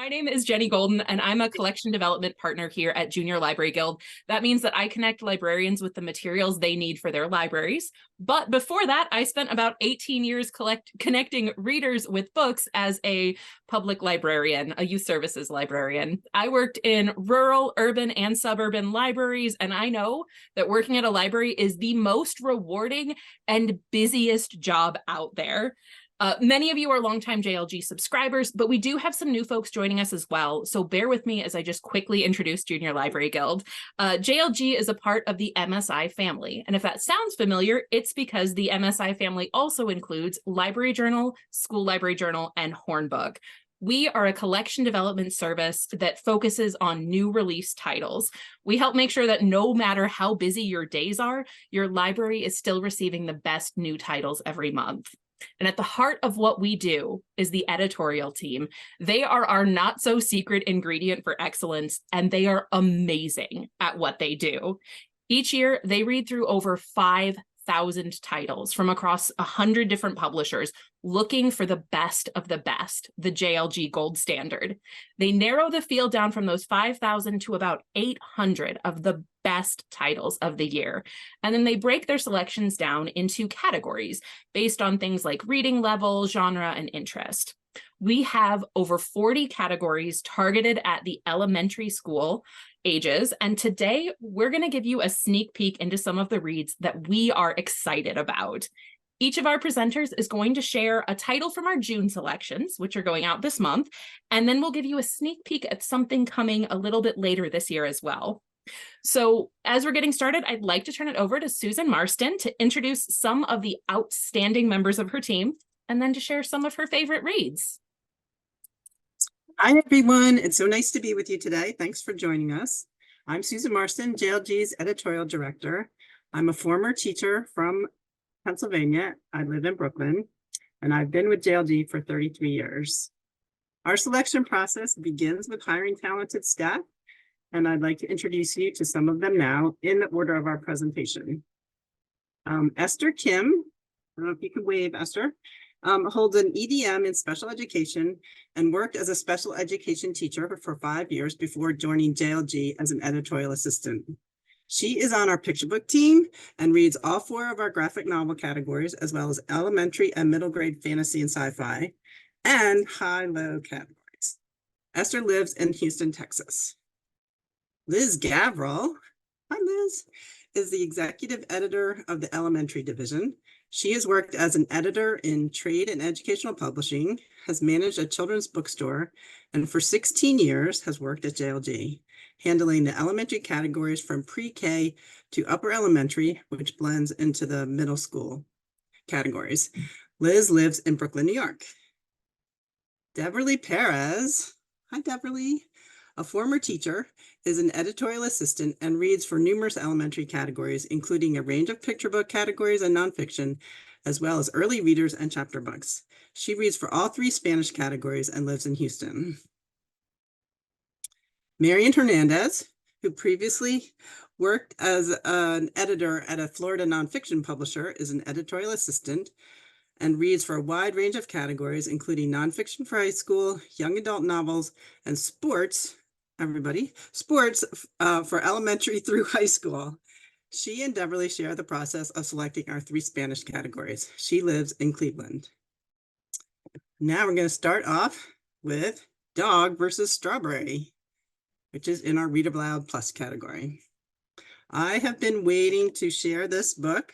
my name is Jenny Golden, and I'm a collection development partner here at Junior Library Guild. That means that I connect librarians with the materials they need for their libraries. But before that, I spent about 18 years connecting readers with books as a public librarian, a youth services librarian. I worked in rural, urban, and suburban libraries, and I know that working at a library is the most rewarding and busiest job out there. Many of you are longtime JLG subscribers, but we do have some new folks joining us as well. So bear with me as I just quickly introduce Junior Library Guild. JLG is a part of the MSI family. And if that sounds familiar, it's because the MSI family also includes Library Journal, School Library Journal, and Hornbook. We are a collection development service that focuses on new release titles. We help make sure that no matter how busy your days are, your library is still receiving the best new titles every month. And at the heart of what we do is the editorial team. They are our not so secret ingredient for excellence, and they are amazing at what they do. Each year, they read through over 5,000 titles from across 100 different publishers, looking for the best of the best, the JLG gold standard. They narrow the field down from those 5,000 to about 800 of the best titles of the year. And then they break their selections down into categories based on things like reading level, genre, and interest. We have over 40 categories targeted at the elementary school ages. And today we're going to give you a sneak peek into some of the reads that we are excited about. Each of our presenters is going to share a title from our June selections, which are going out this month, and then we'll give you a sneak peek at something coming a little bit later this year as well. So as we're getting started, I'd like to turn it over to Susan Marston to introduce some of the outstanding members of her team, and then to share some of her favorite reads. Hi, everyone. It's so nice to be with you today. Thanks for joining us. I'm Susan Marston, JLG's editorial director. I'm a former teacher from Pennsylvania. I live in Brooklyn, and I've been with JLG for 33 years. Our selection process begins with hiring talented staff, and I'd like to introduce you to some of them now in the order of our presentation. Esther Kim, I don't know if you could wave, Esther, holds an EDM in special education and worked as a special education teacher for 5 years before joining JLG as an editorial assistant. She is on our picture book team and reads all 4 of our graphic novel categories, as well as elementary and middle grade fantasy and sci-fi, and high-low categories. Esther lives in Houston, Texas. Liz Gavril, hi Liz, is the executive editor of the elementary division. She has worked as an editor in trade and educational publishing, has managed a children's bookstore, and for 16 years has worked at JLG, handling the elementary categories from pre-K to upper elementary, which blends into the middle school categories. Liz lives in Brooklyn, New York. Deverly Perez, hi Deverly, a former teacher, is an editorial assistant and reads for numerous elementary categories, including a range of picture book categories and nonfiction, as well as early readers and chapter books. She reads for all 3 Spanish categories and lives in Houston. Marian Hernandez, who previously worked as an editor at a Florida nonfiction publisher, is an editorial assistant and reads for a wide range of categories, including nonfiction for high school, young adult novels, and sports, sports for elementary through high school. She and Deverly share the process of selecting our 3 Spanish categories. She lives in Cleveland. Now we're going to start off with Dog versus Strawberry, which is in our Read Aloud Plus category. I have been waiting to share this book,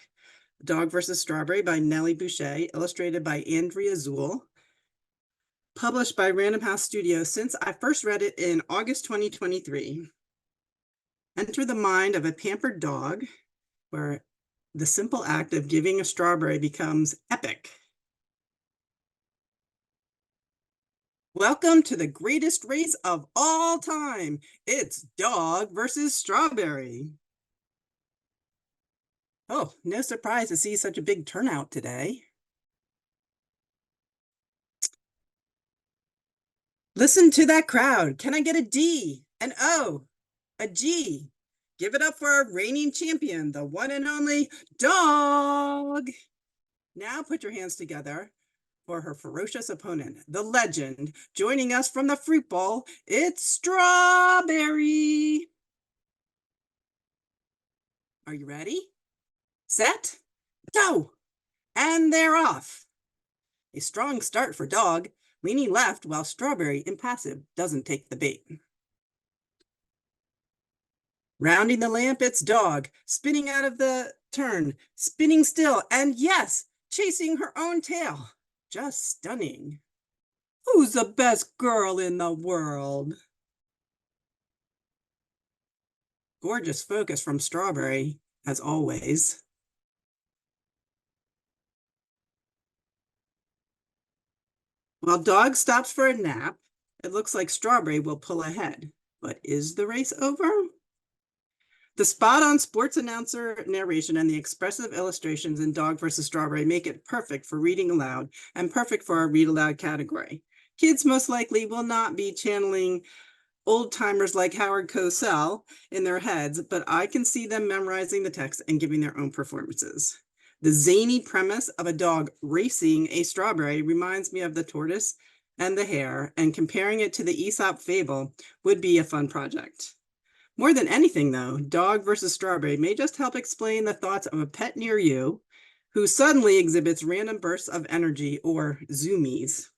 Dog versus Strawberry by Nellie Boucher, illustrated by Andrea Zuhl, published by Random House Studios, since I first read it in August 2023. Enter the mind of a pampered dog where the simple act of giving a strawberry becomes epic. Welcome to the greatest race of all time. It's Dog versus Strawberry. Oh, no surprise to see such a big turnout today. Listen to that crowd. Can I get a D, an O, a G? Give it up for our reigning champion, the one and only Dog. Now put your hands together or her ferocious opponent, the legend. Joining us from the fruit bowl, it's Strawberry. Are you ready? Set, go! And they're off. A strong start for Dog, leaning left while Strawberry, impassive, doesn't take the bait. Rounding the lamp, it's Dog, spinning out of the turn, spinning still, and yes, chasing her own tail. Just stunning. Who's the best girl in the world? Gorgeous focus from Strawberry, as always. While Dog stops for a nap, it looks like Strawberry will pull ahead. But is the race over? The spot-on sports announcer narration and the expressive illustrations in Dog vs. Strawberry make it perfect for reading aloud and perfect for our read aloud category. Kids most likely will not be channeling old-timers like Howard Cosell in their heads, but I can see them memorizing the text and giving their own performances. The zany premise of a dog racing a strawberry reminds me of the tortoise and the hare, and comparing it to the Aesop fable would be a fun project. More than anything, though, Dog vs. Strawberry may just help explain the thoughts of a pet near you who suddenly exhibits random bursts of energy or zoomies.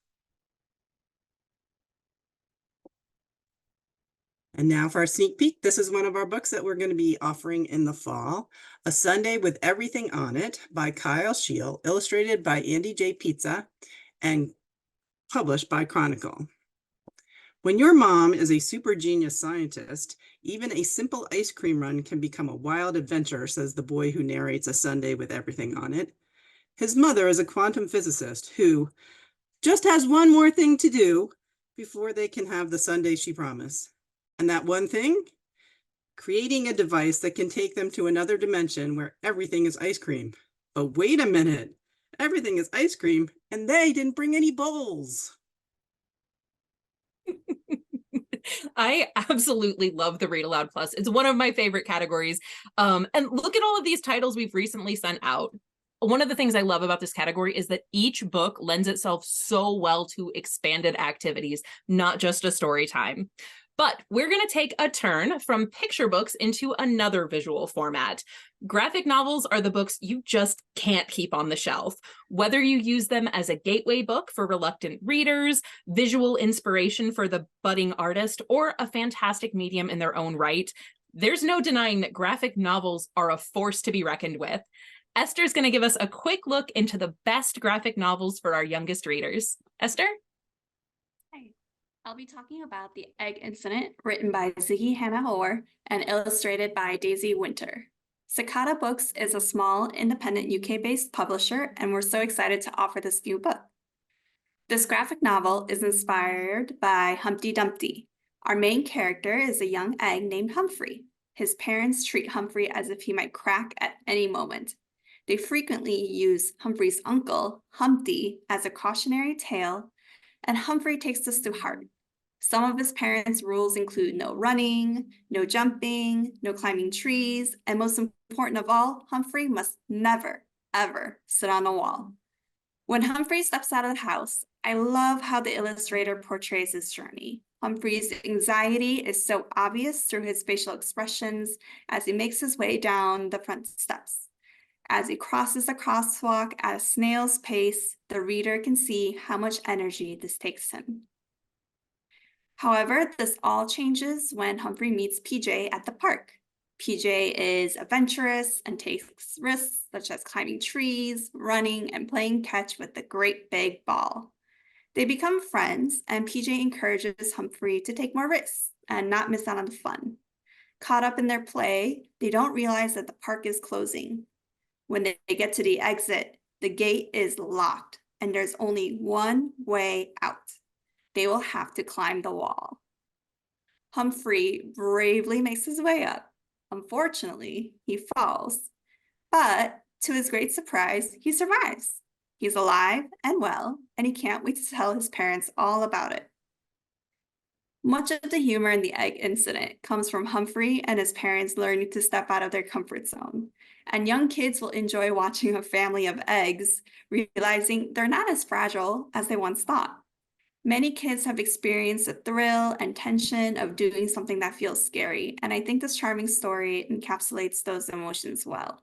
And now for our sneak peek. This is one of our books that we're going to be offering in the fall. A Sunday with Everything on It by Kyle Scheel, illustrated by Andy J. Pizza, and published by Chronicle. When your mom is a super genius scientist, even a simple ice cream run can become a wild adventure, says the boy who narrates A Sunday with Everything on It. His mother is a quantum physicist who just has one more thing to do before they can have the Sunday she promised. And that one thing? Creating a device that can take them to another dimension where everything is ice cream. But wait a minute, everything is ice cream and they didn't bring any bowls. I absolutely love the Read Aloud Plus. It's one of my favorite categories. And look at all of these titles we've recently sent out. One of the things I love about this category is that each book lends itself so well to expanded activities, not just a story time. But we're going to take a turn from picture books into another visual format. Graphic novels are the books you just can't keep on the shelf. Whether you use them as a gateway book for reluctant readers, visual inspiration for the budding artist, or a fantastic medium in their own right, there's no denying that graphic novels are a force to be reckoned with. Esther's going to give us a quick look into the best graphic novels for our youngest readers. Esther? I'll be talking about The Egg Incident, written by Ziggy Hannah Hoare and illustrated by Daisy Winter. Cicada Books is a small, independent UK-based publisher, and we're so excited to offer this new book. This graphic novel is inspired by Humpty Dumpty. Our main character is a young egg named Humphrey. His parents treat Humphrey as if he might crack at any moment. They frequently use Humphrey's uncle, Humpty, as a cautionary tale, and Humphrey takes this to heart. Some of his parents' rules include no running, no jumping, no climbing trees, and most important of all, Humphrey must never, ever sit on a wall. When Humphrey steps out of the house, I love how the illustrator portrays his journey. Humphrey's anxiety is so obvious through his facial expressions as he makes his way down the front steps. As he crosses the crosswalk at a snail's pace, the reader can see how much energy this takes him. However, this all changes when Humphrey meets PJ at the park. PJ is adventurous and takes risks such as climbing trees, running, and playing catch with the great big ball. They become friends, and PJ encourages Humphrey to take more risks and not miss out on the fun. Caught up in their play, they don't realize that the park is closing. When they get to the exit, the gate is locked, and there's only one way out. They will have to climb the wall. Humphrey bravely makes his way up. Unfortunately, he falls, but to his great surprise, he survives. He's alive and well, and he can't wait to tell his parents all about it. Much of the humor in the egg incident comes from Humphrey and his parents learning to step out of their comfort zone. And young kids will enjoy watching a family of eggs, realizing they're not as fragile as they once thought. Many kids have experienced the thrill and tension of doing something that feels scary, and I think this charming story encapsulates those emotions well.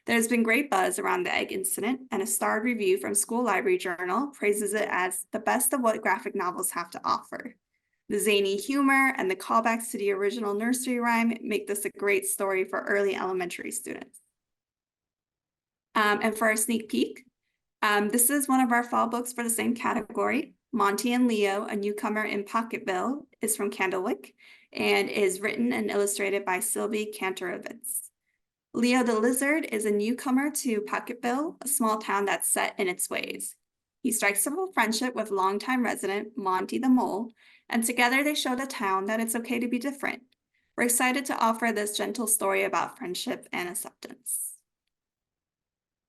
There's been great buzz around the egg incident, and a starred review from School Library Journal praises it as the best of what graphic novels have to offer. The zany humor and the callbacks to the original nursery rhyme make this a great story for early elementary students. And for our sneak peek, this is one of our fall books for the same category. Monty and Leo, a newcomer in Pocketville, is from Candlewick and is written and illustrated by Sylvie Kantorowicz. Leo the Lizard is a newcomer to Pocketville, a small town that's set in its ways. He strikes up a friendship with longtime resident Monty the Mole, and together they show the town that it's okay to be different. We're excited to offer this gentle story about friendship and acceptance.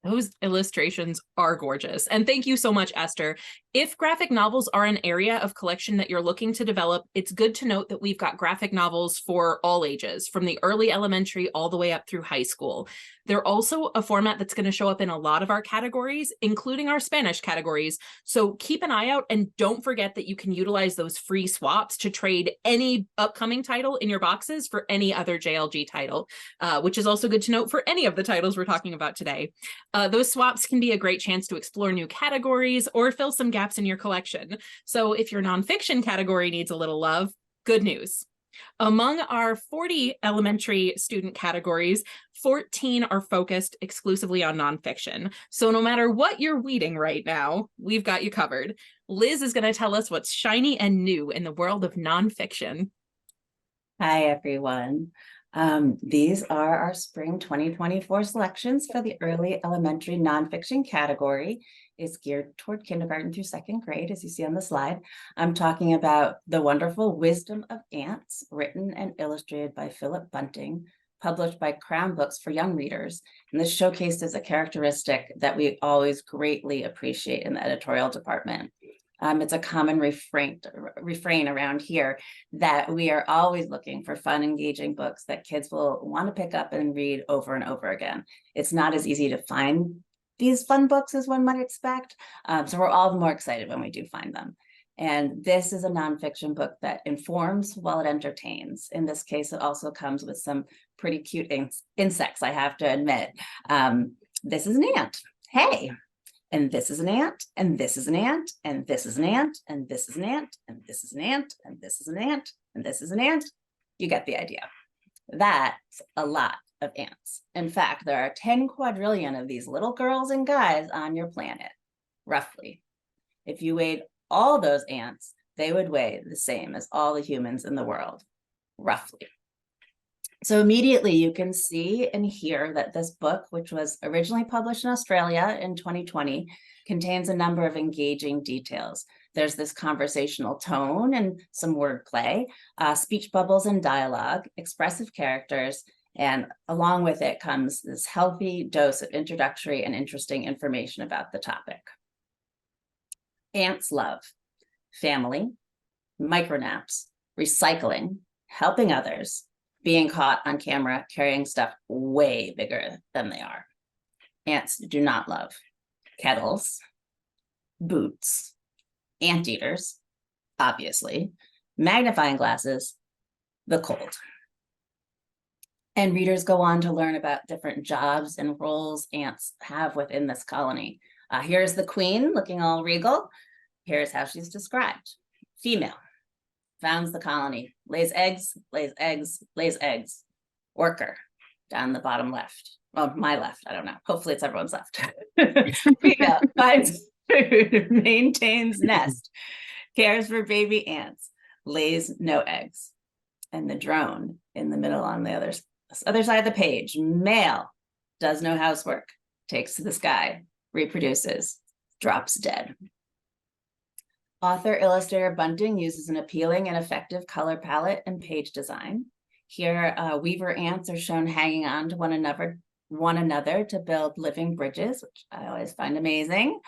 Those illustrations are gorgeous. And thank you so much, Esther. If graphic novels are an area of collection that you're looking to develop, it's good to note that we've got graphic novels for all ages, from the early elementary all the way up through high school. They're also a format that's going to show up in a lot of our categories, including our Spanish categories. So keep an eye out and don't forget that you can utilize those free swaps to trade any upcoming title in your boxes for any other JLG title, which is also good to note for any of the titles we're talking about today. Those swaps can be a great chance to explore new categories or fill some gaps in your collection. So if your nonfiction category needs a little love, good news. Among our 40 elementary student categories, 14 are focused exclusively on nonfiction. So no matter what you're reading right now, we've got you covered. Liz is going to tell us what's shiny and new in the world of nonfiction. Hi, everyone. These are our spring 2024 selections for the early elementary nonfiction category. It's geared toward kindergarten through second grade, as you see on the slide. I'm talking about The Wonderful Wisdom of Ants, written and illustrated by Philip Bunting, published by Crown Books for young readers. And this showcases a characteristic that we always greatly appreciate in the editorial department. It's a common refrain around here that we are always looking for fun, engaging books that kids will want to pick up and read over and over again. It's not as easy to find these fun books as one might expect. So we're all the more excited when we do find them. And this is a nonfiction book that informs while it entertains. In this case, it also comes with some pretty cute insects, I have to admit. This is an ant. Hey. And this is an ant, and this is an ant, and this is an ant, and this is an ant, and this is an ant, and this is an ant, and this is an ant. You get the idea. That's a lot of ants. In fact, there are 10 quadrillion of these little girls and guys on your planet, roughly. If you weighed all those ants, they would weigh the same as all the humans in the world, roughly. So immediately you can see and hear that this book, which was originally published in Australia in 2020, contains a number of engaging details. There's this conversational tone and some wordplay, speech bubbles and dialogue, expressive characters, and along with it comes this healthy dose of introductory and interesting information about the topic. Ants love family, micronaps, recycling, helping others, being caught on camera carrying stuff way bigger than they are. Ants do not love kettles, boots, anteaters, obviously, magnifying glasses, the cold. And readers go on to learn about different jobs and roles ants have within this colony. Here's the queen looking all regal. Here's how she's described. Female. Founds the colony, lays eggs, lays eggs, lays eggs. Worker, down the bottom left. Well, my left, I don't know. Hopefully it's everyone's left. Female, finds food, maintains nest, cares for baby ants, lays no eggs. And the drone in the middle on the other side of the page, male, does no housework, takes to the sky, reproduces, drops dead. Author-illustrator Bunting uses an appealing and effective color palette and page design. Here, weaver ants are shown hanging on to one another to build living bridges, which I always find amazing.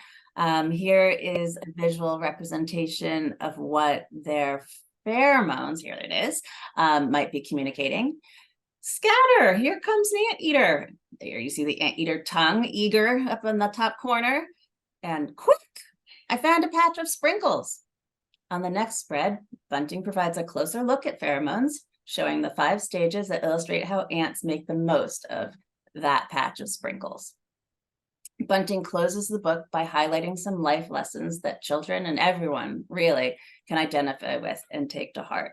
Here is a visual representation of what their pheromones, here it is, might be communicating. Scatter, here comes the anteater. There you see the anteater tongue, eager up in the top corner. And quick, I found a patch of sprinkles. On the next spread, Bunting provides a closer look at pheromones, showing the 5 stages that illustrate how ants make the most of that patch of sprinkles. Bunting closes the book by highlighting some life lessons that children and everyone really can identify with and take to heart.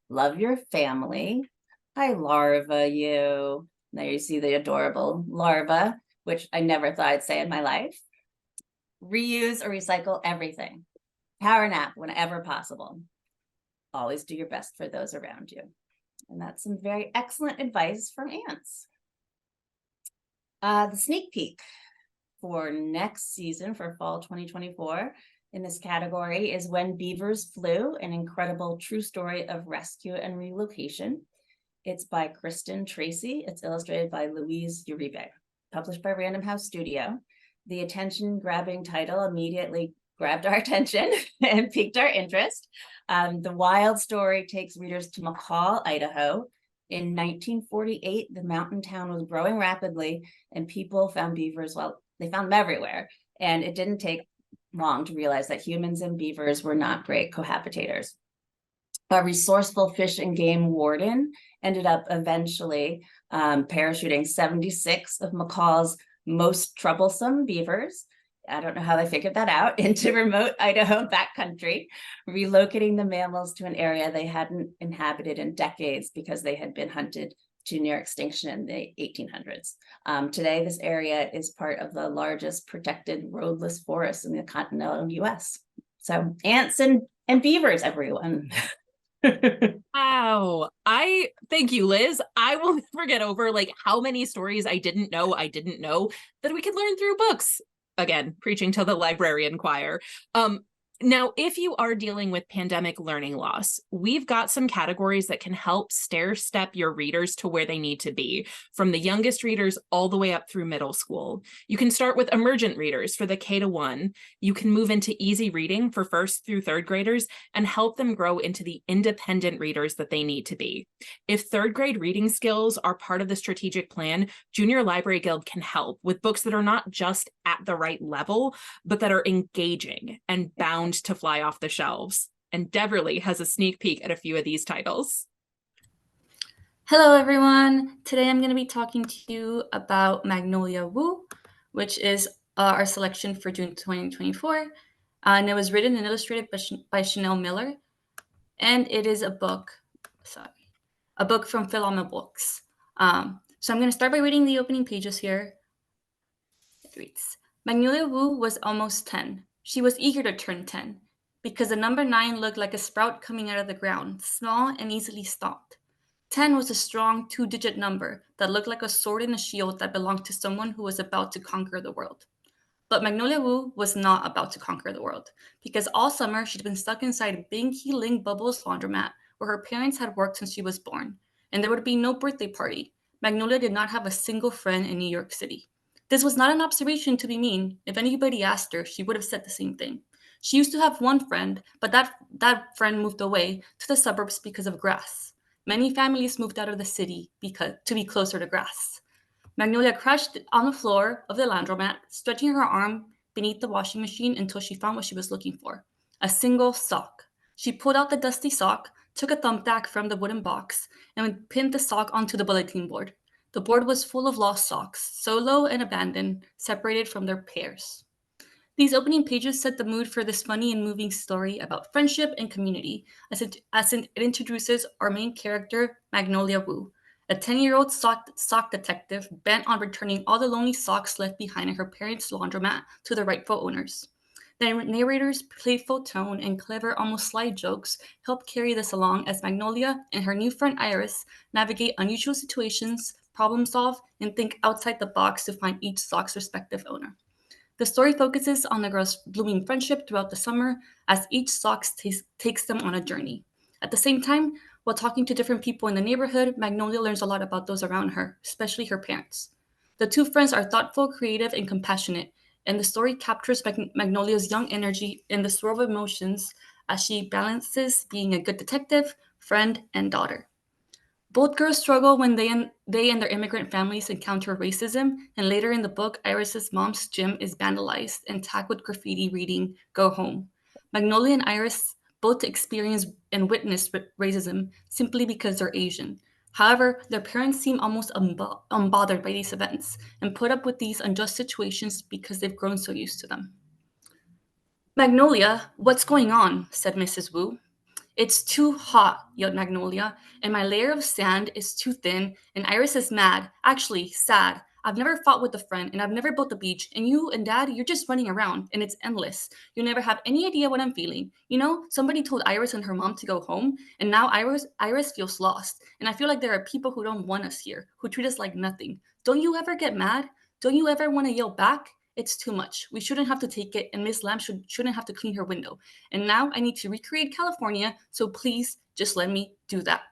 Love your family. I larva you. There you see the adorable larva, which I never thought I'd say in my life. Reuse or recycle everything. Power nap whenever possible. Always do your best for those around you. And that's some very excellent advice from ants. The sneak peek for next season for fall 2024 in this category is When Beavers Flew, an incredible true story of rescue and relocation. It's by Kristen Tracy. It's illustrated by Louise Uribe, published by Random House Studio. The attention-grabbing title immediately grabbed our attention and piqued our interest. The wild story takes readers to McCall, Idaho. In 1948, the mountain town was growing rapidly and people found beavers, well, they found them everywhere. And it didn't take long to realize that humans and beavers were not great cohabitators. A resourceful fish and game warden ended up eventually parachuting 76 of McCall's most troublesome beavers, I don't know how they figured that out, into remote Idaho backcountry, relocating the mammals to an area they hadn't inhabited in decades because they had been hunted to near extinction in the 1800s. Today, this area is part of the largest protected roadless forest in the continental US. So ants and beavers, everyone. Wow. Thank you, Liz. I will never get over like how many stories I didn't know that we could learn through books. Again, preaching to the librarian choir. Now, if you are dealing with pandemic learning loss, we've got some categories that can help stair-step your readers to where they need to be, from the youngest readers all the way up through middle school. You can start with emergent readers for the K-1. You can move into easy reading for 1st through 3rd graders and help them grow into the independent readers that they need to be. If 3rd grade reading skills are part of the strategic plan, Junior Library Guild can help with books that are not just at the right level, but that are engaging and bound to fly off the shelves. And Deverly has a sneak peek at a few of these titles. Hello, everyone. Today I'm going to be talking to you about Magnolia Wu, which is our selection for June 2024. And it was written and illustrated by Chanel Miller. And it is a book from Philoma Books. So I'm going to start by reading the opening pages here. It reads, Magnolia Wu was almost 10. She was eager to turn 10 because the number 9 looked like a sprout coming out of the ground, small and easily stalked. 10 was a strong 2-digit number that looked like a sword and a shield that belonged to someone who was about to conquer the world. But Magnolia Wu was not about to conquer the world because all summer she'd been stuck inside Binky Ling Bubble's laundromat where her parents had worked since she was born, and there would be no birthday party. Magnolia did not have a single friend in New York City. This was not an observation to be mean. If anybody asked her, she would have said the same thing. She used to have one friend, but that friend moved away to the suburbs because of grass. Many families moved out of the city to be closer to grass. Magnolia crashed on the floor of the laundromat, stretching her arm beneath the washing machine until she found what she was looking for, a single sock. She pulled out the dusty sock, took a thumbtack from the wooden box, and pinned the sock onto the bulletin board. The board was full of lost socks, solo and abandoned, separated from their pairs. These opening pages set the mood for this funny and moving story about friendship and community, as it introduces our main character, Magnolia Wu, a 10-year-old sock detective bent on returning all the lonely socks left behind in her parents' laundromat to the rightful owners. The narrator's playful tone and clever, almost sly jokes help carry this along as Magnolia and her new friend Iris navigate unusual situations, problem solve, and think outside the box to find each sock's respective owner. The story focuses on the girls' blooming friendship throughout the summer as each sock takes them on a journey. At the same time, while talking to different people in the neighborhood, Magnolia learns a lot about those around her, especially her parents. The two friends are thoughtful, creative, and compassionate, and the story captures Magnolia's young energy and the swirl of emotions as she balances being a good detective, friend, and daughter. Both girls struggle when they and their immigrant families encounter racism, and later in the book, Iris's mom's gym is vandalized and tagged with graffiti reading, "Go home." Magnolia and Iris both experience and witness racism simply because they're Asian. However, their parents seem almost unbothered by these events and put up with these unjust situations because they've grown so used to them. "Magnolia, what's going on?" said Mrs. Wu. "It's too hot," yelled Magnolia, "and my layer of sand is too thin, and Iris is mad, actually sad. I've never fought with a friend, and I've never built a beach, and you and Dad, you're just running around, and it's endless. You never have any idea what I'm feeling. You know, somebody told Iris and her mom to go home, and now Iris feels lost, and I feel like there are people who don't want us here, who treat us like nothing. Don't you ever get mad? Don't you ever want to yell back? It's too much. We shouldn't have to take it, and Miss Lamb shouldn't have to clean her window. And now I need to recreate California, so please just let me do that."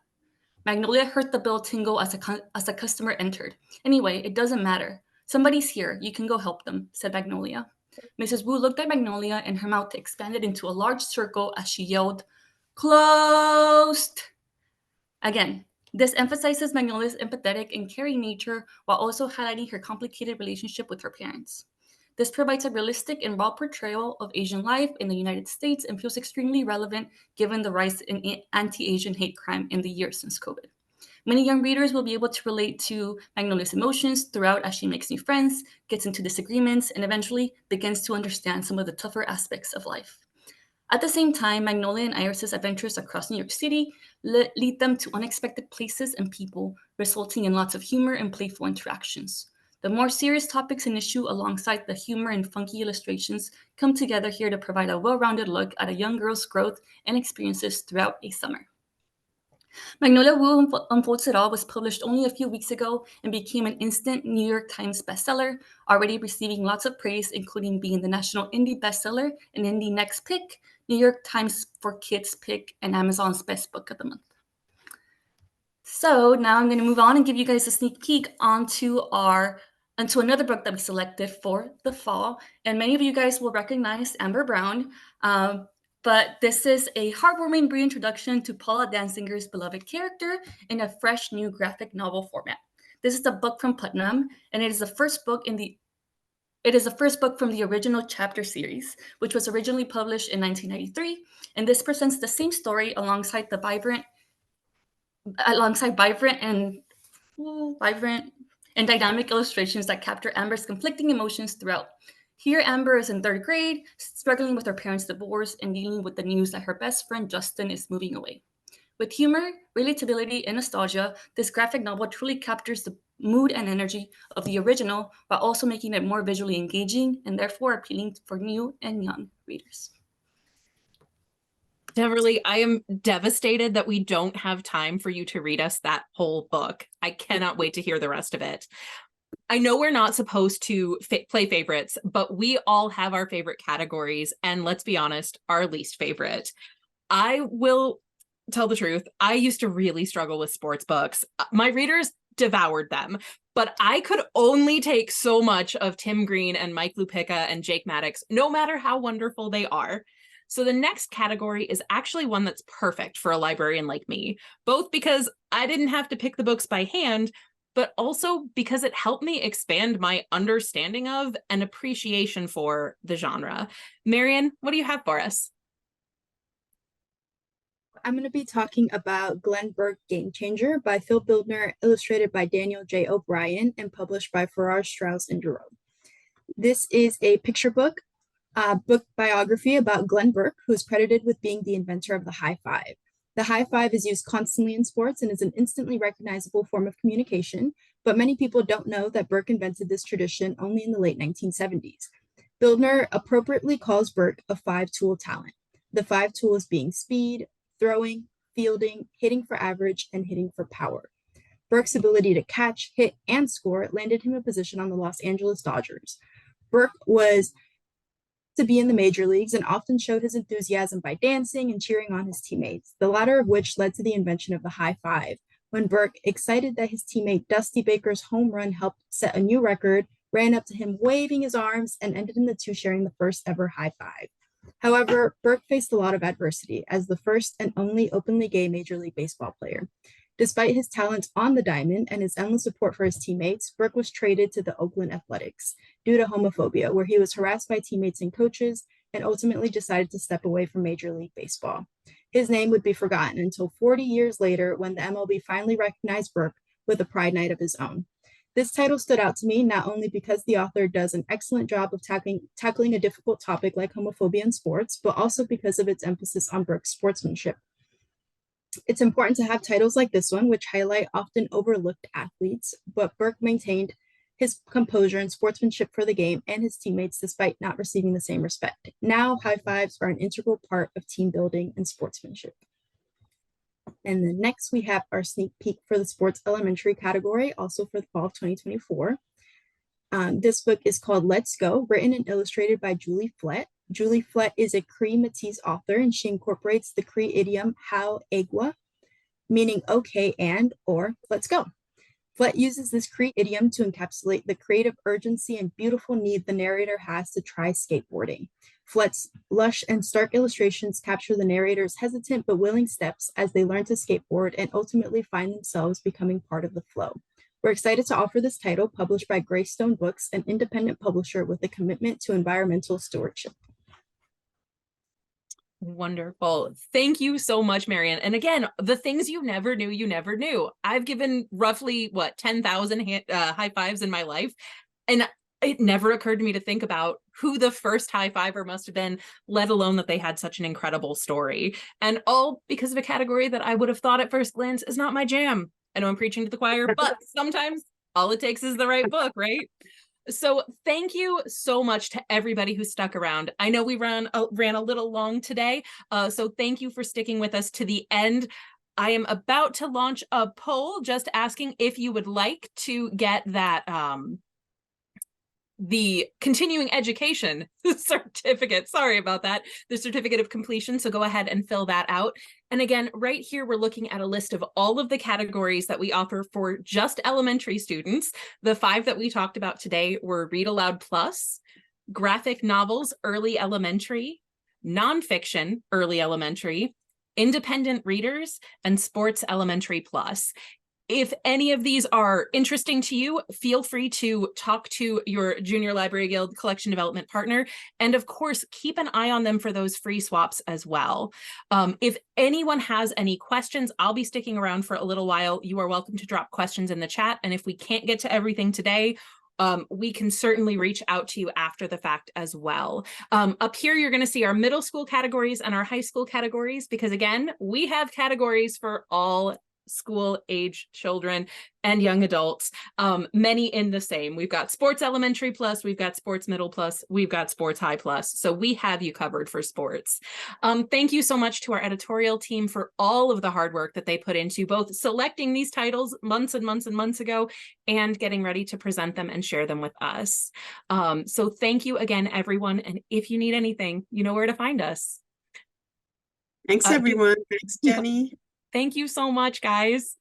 Magnolia heard the bell tingle as a customer entered. "Anyway, it doesn't matter. Somebody's here. You can go help them," said Magnolia. Mrs. Wu looked at Magnolia, and her mouth expanded into a large circle as she yelled, "Closed!" Again, this emphasizes Magnolia's empathetic and caring nature while also highlighting her complicated relationship with her parents. This provides a realistic and raw portrayal of Asian life in the United States and feels extremely relevant given the rise in anti-Asian hate crime in the years since COVID. Many young readers will be able to relate to Magnolia's emotions throughout as she makes new friends, gets into disagreements, and eventually begins to understand some of the tougher aspects of life. At the same time, Magnolia and Iris's adventures across New York City lead them to unexpected places and people, resulting in lots of humor and playful interactions. The more serious topics and issue alongside the humor and funky illustrations come together here to provide a well-rounded look at a young girl's growth and experiences throughout a summer. Magnolia Wu Unfolds It All was published only a few weeks ago and became an instant New York Times bestseller, already receiving lots of praise, including being the National Indie Bestseller and Indie Next Pick, New York Times for Kids Pick, and Amazon's Best Book of the Month. So now I'm going to move on and give you guys a sneak peek onto another book that we selected for the fall. And many of you guys will recognize Amber Brown, but this is a heartwarming reintroduction to Paula Danzinger's beloved character in a fresh new graphic novel format. This is a book from Putnam, and it is the first book from the original chapter series, which was originally published in 1993. And this presents the same story alongside vibrant and dynamic illustrations that capture Amber's conflicting emotions throughout. Here, Amber is in 3rd grade, struggling with her parents' divorce and dealing with the news that her best friend Justin is moving away. With humor, relatability, and nostalgia, this graphic novel truly captures the mood and energy of the original while also making it more visually engaging and therefore appealing for new and young readers. Beverly, I am devastated that we don't have time for you to read us that whole book. I cannot wait to hear the rest of it. I know we're not supposed to play favorites, but we all have our favorite categories, and let's be honest, our least favorite. I will tell the truth. I used to really struggle with sports books. My readers devoured them, but I could only take so much of Tim Green and Mike Lupica and Jake Maddox, no matter how wonderful they are. So the next category is actually one that's perfect for a librarian like me, both because I didn't have to pick the books by hand, but also because it helped me expand my understanding of and appreciation for the genre. Marian, what do you have for us? I'm going to be talking about Glenn Burke Game Changer by Phil Bildner, illustrated by Daniel J. O'Brien, and published by Farrar, Straus and Jerome. This is a picture book biography about Glenn Burke, who is credited with being the inventor of the high five. The high five is used constantly in sports and is an instantly recognizable form of communication, but many people don't know that Burke invented this tradition only in the late 1970s. Bildner appropriately calls Burke a five-tool talent. The five tools being speed, throwing, fielding, hitting for average, and hitting for power. Burke's ability to catch, hit, and score landed him a position on the Los Angeles Dodgers. Burke was to be in the major leagues and often showed his enthusiasm by dancing and cheering on his teammates, the latter of which led to the invention of the high five, when Burke, excited that his teammate Dusty Baker's home run helped set a new record, ran up to him waving his arms and ended in the two sharing the first ever high five. However, Burke faced a lot of adversity as the first and only openly gay Major League Baseball player. Despite his talents on the diamond and his endless support for his teammates, Burke was traded to the Oakland Athletics due to homophobia, where he was harassed by teammates and coaches and ultimately decided to step away from Major League Baseball. His name would be forgotten until 40 years later when the MLB finally recognized Burke with a Pride Night of his own. This title stood out to me not only because the author does an excellent job of tackling a difficult topic like homophobia in sports, but also because of its emphasis on Burke's sportsmanship. It's important to have titles like this one, which highlight often overlooked athletes, but Burke maintained his composure and sportsmanship for the game and his teammates despite not receiving the same respect. Now, high fives are an integral part of team building and sportsmanship. And then next we have our sneak peek for the sports elementary category, also for the fall of 2024. This book is called Let's Go, written and illustrated by Julie Flett. Julie Flett is a Cree Métis author, and she incorporates the Cree idiom how egwa, meaning okay and or let's go. Flett uses this Cree idiom to encapsulate the creative urgency and beautiful need the narrator has to try skateboarding. Flett's lush and stark illustrations capture the narrator's hesitant but willing steps as they learn to skateboard and ultimately find themselves becoming part of the flow. We're excited to offer this title, published by Greystone Books, an independent publisher with a commitment to environmental stewardship. Wonderful. Thank you so much, Marian. And again, the things you never knew, you never knew. I've given roughly, 10,000 high fives in my life. And it never occurred to me to think about who the first high fiver must have been, let alone that they had such an incredible story. And all because of a category that I would have thought at first glance is not my jam. I know I'm preaching to the choir, but sometimes all it takes is the right book, right? So thank you so much to everybody who stuck around. I know we ran a little long today, so thank you for sticking with us to the end. I am about to launch a poll just asking if you would like to get that the continuing education certificate. Sorry about that. The certificate of completion. So go ahead and fill that out. And again, right here, we're looking at a list of all of the categories that we offer for just elementary students. The 5 that we talked about today were Read Aloud Plus, graphic novels, early elementary, nonfiction, early elementary, independent readers, and sports elementary plus. If any of these are interesting to you, feel free to talk to your Junior Library Guild collection development partner. And of course, keep an eye on them for those free swaps as well. If anyone has any questions, I'll be sticking around for a little while. You are welcome to drop questions in the chat. And if we can't get to everything today, we can certainly reach out to you after the fact as well. Up here, you're going to see our middle school categories and our high school categories, because again, we have categories for all school age children and young adults, many in the same. We've got sports elementary plus, we've got sports middle plus, we've got sports high plus. So we have you covered for sports. Thank you so much to our editorial team for all of the hard work that they put into both selecting these titles months and months and months ago and getting ready to present them and share them with us. So thank you again, everyone. And if you need anything, you know where to find us. Thanks, everyone. Thanks, Jenny. Thank you so much, guys.